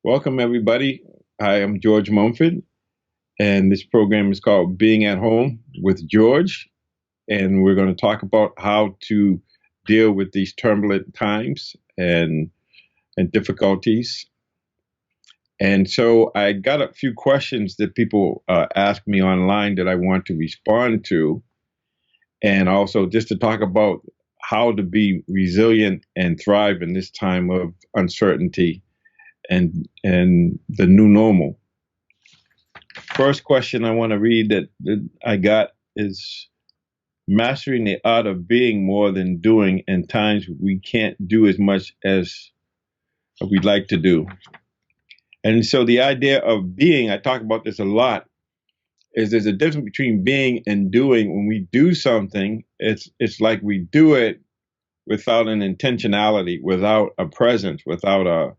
Welcome, everybody. I am George Mumford, and this program is called Being at Home with George. And we're going to talk about how to deal with these turbulent times and difficulties. And so I got a few questions that people ask me online that I want to respond to, and also just to talk about how to be resilient and thrive in this time of uncertainty and the new normal. First question I want to read that I got is mastering the art of being more than doing in times we can't do as much as we'd like to do. And so the idea of being, I talk about this a lot, is there's a difference between being and doing. When we do something, it's like we do it without an intentionality, without a presence, without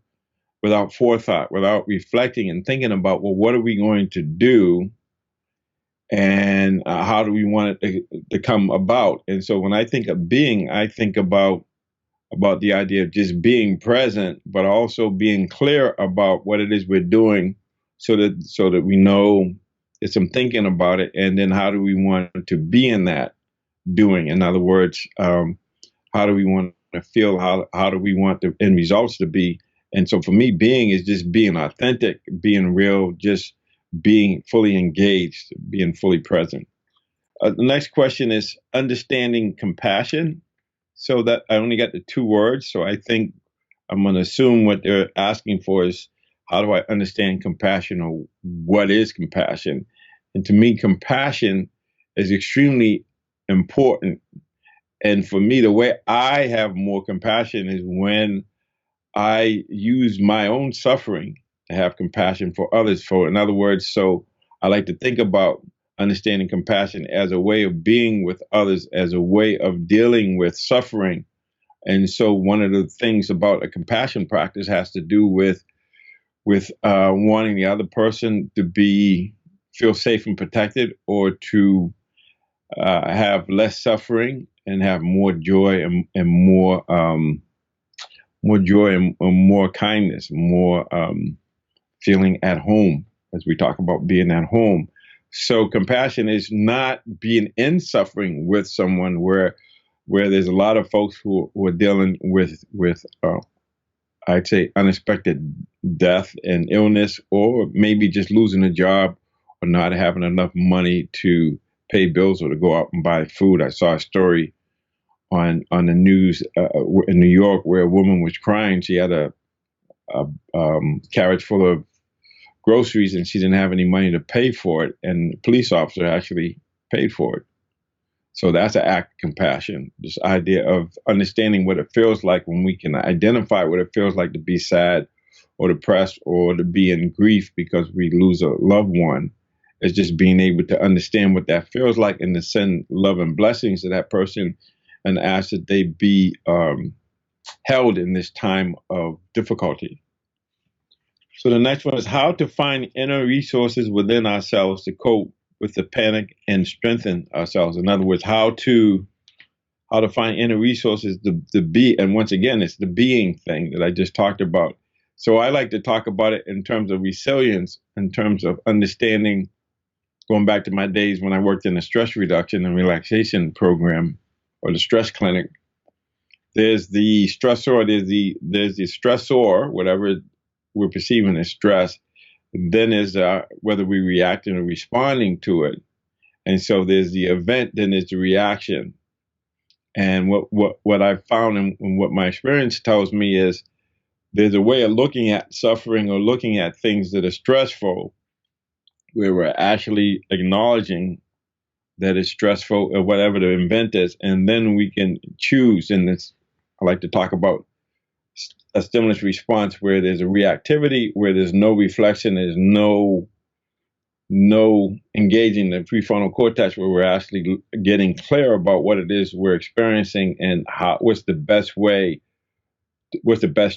forethought, without reflecting and thinking about, well, what are we going to do and how do we want it to come about? And so when I think of being, I think about the idea of just being present, but also being clear about what it is we're doing so that we know there's some thinking about it. And then how do we want to be in that doing? In other words, how do we want to feel? How do we want the end results to be? And so for me, being is just being authentic, being real, just being fully engaged, being fully present. The next question is understanding compassion. So that I only got the two words. So I think I'm going to assume what they're asking for is how do I understand compassion, or what is compassion? And to me, compassion is extremely important. And for me, the way I have more compassion is when I use my own suffering to have compassion for others. In other words, so I like to think about understanding compassion as a way of being with others, as a way of dealing with suffering. And so one of the things about a compassion practice has to do with wanting the other person to feel safe and protected, or to have less suffering and have more joy and more joy and more kindness, more feeling at home, as we talk about being at home. So compassion is not being in suffering with someone where there's a lot of folks who are dealing with I'd say unexpected death and illness, or maybe just losing a job, or not having enough money to pay bills or to go out and buy food. I saw a story on the news in New York where a woman was crying. She had a carriage full of groceries and she didn't have any money to pay for it, and the police officer actually paid for it. So that's an act of compassion, this idea of understanding what it feels like when we can identify what it feels like to be sad or depressed or to be in grief because we lose a loved one. It's just being able to understand what that feels like and to send love and blessings to that person and ask that they be held in this time of difficulty. So the next one is how to find inner resources within ourselves to cope with the panic and strengthen ourselves. In other words, how to find inner resources to be. And once again, it's the being thing that I just talked about. So I like to talk about it in terms of resilience, in terms of understanding, going back to my days when I worked in the stress reduction and relaxation program, or the stress clinic. There's the stressor, there's the stressor, whatever we're perceiving as stress. Then there's whether we're reacting or responding to it. And so there's the event, then there's the reaction. And what I've found and what my experience tells me is there's a way of looking at suffering or looking at things that are stressful where we're actually acknowledging that it's stressful or whatever the event is. And then we can choose, and this, I like to talk about a stimulus response where there's a reactivity, where there's no reflection, there's no engaging the prefrontal cortex, where we're actually getting clear about what it is we're experiencing and what's the best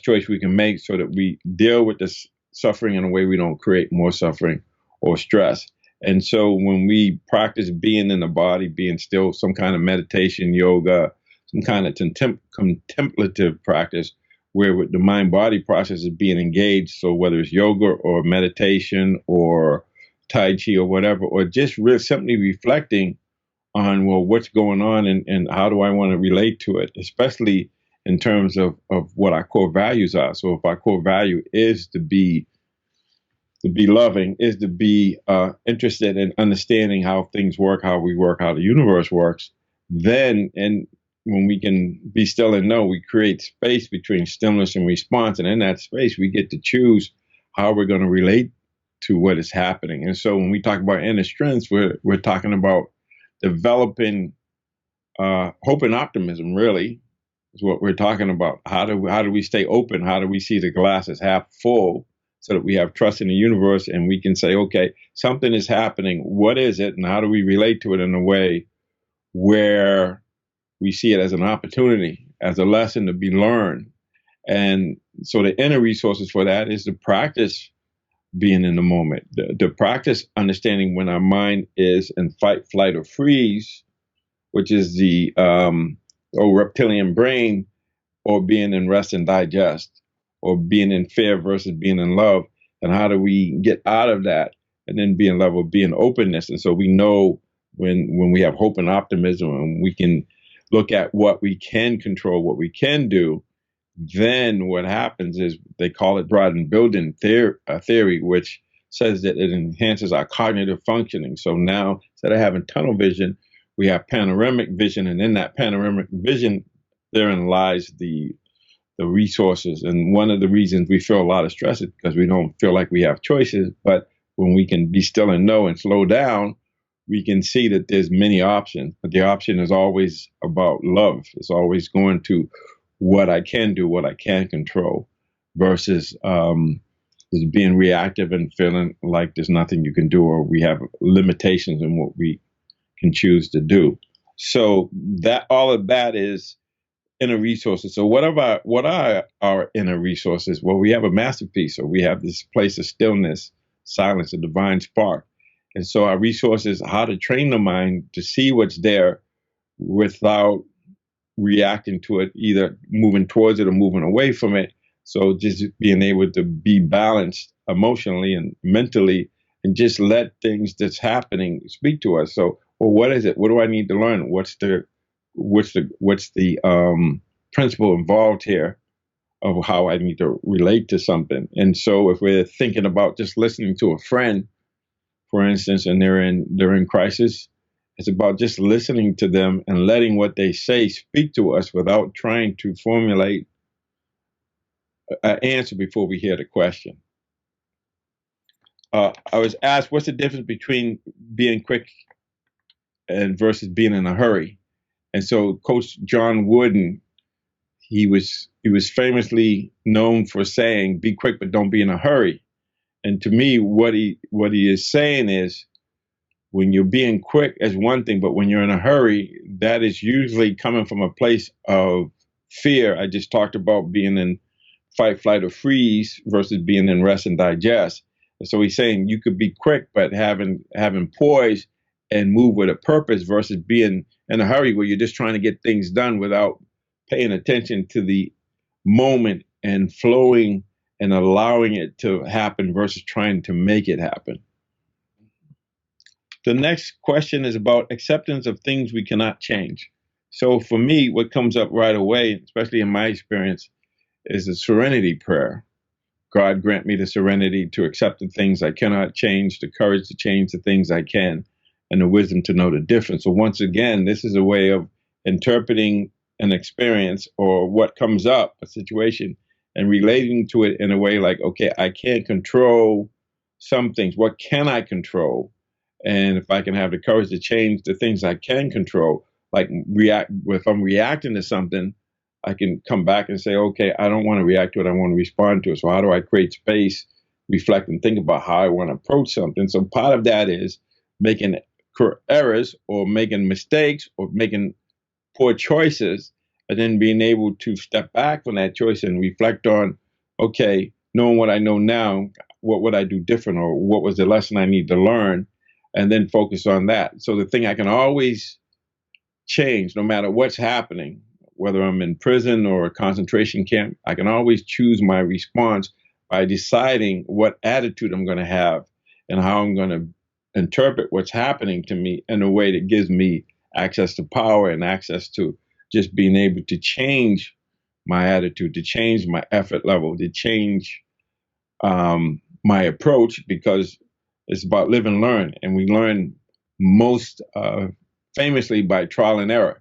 choice we can make so that we deal with this suffering in a way we don't create more suffering or stress. And so when we practice being in the body, being still, some kind of meditation, yoga, some kind of contemplative practice, where with the mind-body process is being engaged. So whether it's yoga or meditation or Tai Chi or whatever, or just really simply reflecting on, well, what's going on and how do I want to relate to it, especially in terms of what our core values are. So if our core value is to be loving, is to be interested in understanding how things work, how we work, how the universe works, then, and when we can be still and know, we create space between stillness and response. And in that space, we get to choose how we're going to relate to what is happening. And so when we talk about inner strengths, we're talking about developing hope and optimism, really, is what we're talking about. How do we stay open? How do we see the glass as half full so that we have trust in the universe and we can say, okay, something is happening. What is it? And how do we relate to it in a way where we see it as an opportunity, as a lesson to be learned? And so the inner resources for that is to practice being in the moment, the practice understanding when our mind is in fight, flight, or freeze, which is the old reptilian brain, or being in rest and digest, or being in fear versus being in love. And how do we get out of that and then be in love, or be in openness? And so we know when we have hope and optimism and we can look at what we can control, what we can do, then what happens is they call it broadened building theory, which says that it enhances our cognitive functioning. So now, instead of having tunnel vision, we have panoramic vision, and in that panoramic vision, therein lies the resources. And one of the reasons we feel a lot of stress is because we don't feel like we have choices. But when we can be still and know and slow down, we can see that there's many options. But the option is always about love. It's always going to what I can do, what I can control, versus just being reactive and feeling like there's nothing you can do, or we have limitations in what we can choose to do. So that all of that is inner resources. So what are our inner resources? Well, we have a masterpiece, or we have this place of stillness, silence, a divine spark. And so our resources, how to train the mind to see what's there without reacting to it, either moving towards it or moving away from it. So just being able to be balanced emotionally and mentally, and just let things that's happening speak to us. So, well, what is it? What do I need to learn? What's the principle involved here of how I need to relate to something? And so if we're thinking about just listening to a friend, for instance, and they're in crisis, it's about just listening to them and letting what they say speak to us without trying to formulate an answer before we hear the question. I was asked, what's the difference between being quick and versus being in a hurry? And so Coach John Wooden, he was famously known for saying, be quick, but don't be in a hurry. And to me, what he is saying is, when you're being quick is one thing, but when you're in a hurry, that is usually coming from a place of fear. I just talked about being in fight, flight, or freeze versus being in rest and digest. And so he's saying you could be quick, but having poise and move with a purpose, versus being in a hurry where you're just trying to get things done without paying attention to the moment and flowing and allowing it to happen versus trying to make it happen. The next question is about acceptance of things we cannot change. So for me, what comes up right away, especially in my experience, is the serenity prayer. God grant me the serenity to accept the things I cannot change, the courage to change the things I can, and the wisdom to know the difference. So once again, this is a way of interpreting an experience or what comes up, a situation, and relating to it in a way like, okay, I can't control some things. What can I control? And if I can have the courage to change the things I can control, like if I'm reacting to something, I can come back and say, okay, I don't want to react to it. I want to respond to it. So how do I create space, reflect, and think about how I want to approach something? So part of that is making errors or making mistakes or making poor choices, and then being able to step back from that choice and reflect on, okay, knowing what I know now, what would I do different, or what was the lesson I need to learn? And then focus on that. So the thing I can always change, no matter what's happening, whether I'm in prison or a concentration camp, I can always choose my response by deciding what attitude I'm going to have and how I'm going to interpret what's happening to me in a way that gives me access to power and access to just being able to change my attitude, to change my effort level, to change my approach, because it's about live and learn. And we learn most famously by trial and error.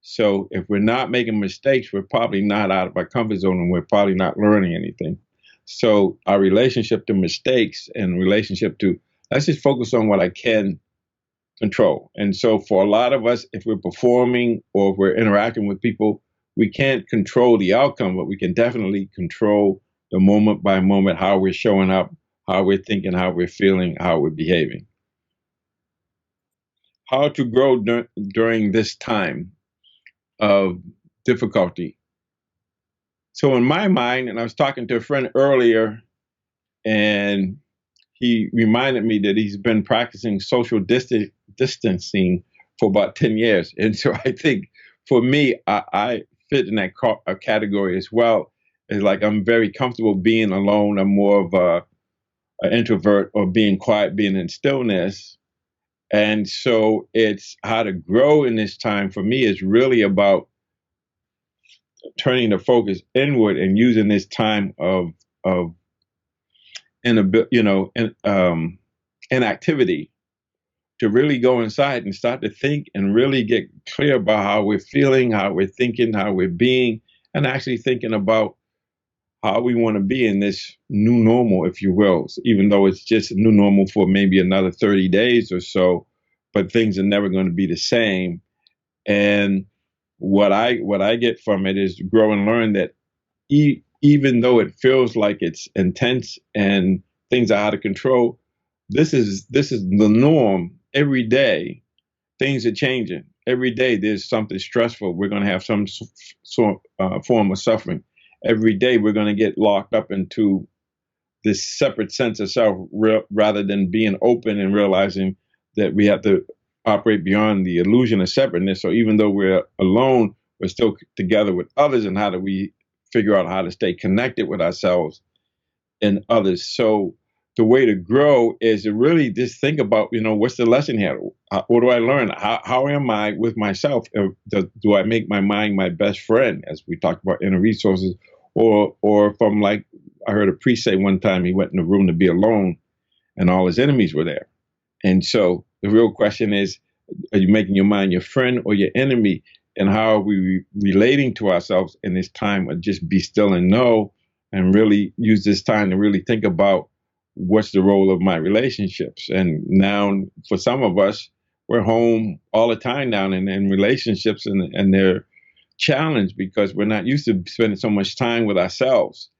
So if we're not making mistakes, we're probably not out of our comfort zone and we're probably not learning anything. So our relationship to mistakes and relationship to, let's just focus on what I can control. And so for a lot of us, if we're performing or if we're interacting with people, we can't control the outcome, but we can definitely control the moment by moment, how we're showing up, how we're thinking, how we're feeling, how we're behaving. How to grow during this time of difficulty. So in my mind, and I was talking to a friend earlier, and he reminded me that he's been practicing social distancing for about 10 years. And so I think for me, I fit in that category as well. It's like I'm very comfortable being alone. I'm more of an introvert, or being quiet, being in stillness. And so it's how to grow in this time for me is really about turning the focus inward and using this time of inactivity to really go inside and start to think and really get clear about how we're feeling, how we're thinking, how we're being, and actually thinking about how we want to be in this new normal, if you will, even though it's just a new normal for maybe another 30 days or so, but things are never going to be the same. And what I get from it is grow and learn that even though it feels like it's intense and things are out of control, this is the norm. Every day things are changing. Every day there's something stressful. We're going to have some form of suffering. Every day we're going to get locked up into this separate sense of self, rather than being open and realizing that we have to operate beyond the illusion of separateness. So even though we're alone, we're still together with others. And how do we figure out how to stay connected with ourselves and others? So the way to grow is to really just think about, what's the lesson here? What do I learn? How am I with myself? Do I make my mind my best friend, as we talked about inner resources? Or if I'm like, I heard a priest say one time, he went in a room to be alone and all his enemies were there. And so the real question is, are you making your mind your friend or your enemy? And how are we relating to ourselves in this time of just be still and know, and really use this time to really think about what's the role of my relationships. And now for some of us, we're home all the time now in relationships, and they're challenged because we're not used to spending so much time with ourselves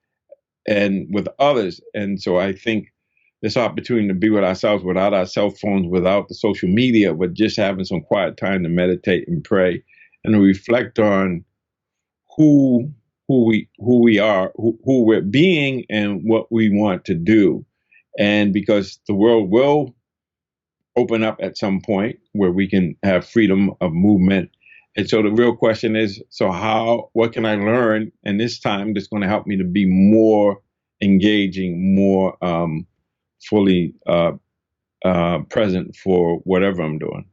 and with others. And so I think this opportunity to be with ourselves without our cell phones, without the social media, but just having some quiet time to meditate and pray and to reflect on who we are, who we're being, and what we want to do. And because the world will open up at some point where we can have freedom of movement. And so the real question is, what can I learn in this time that's going to help me to be more engaging, more fully present for whatever I'm doing?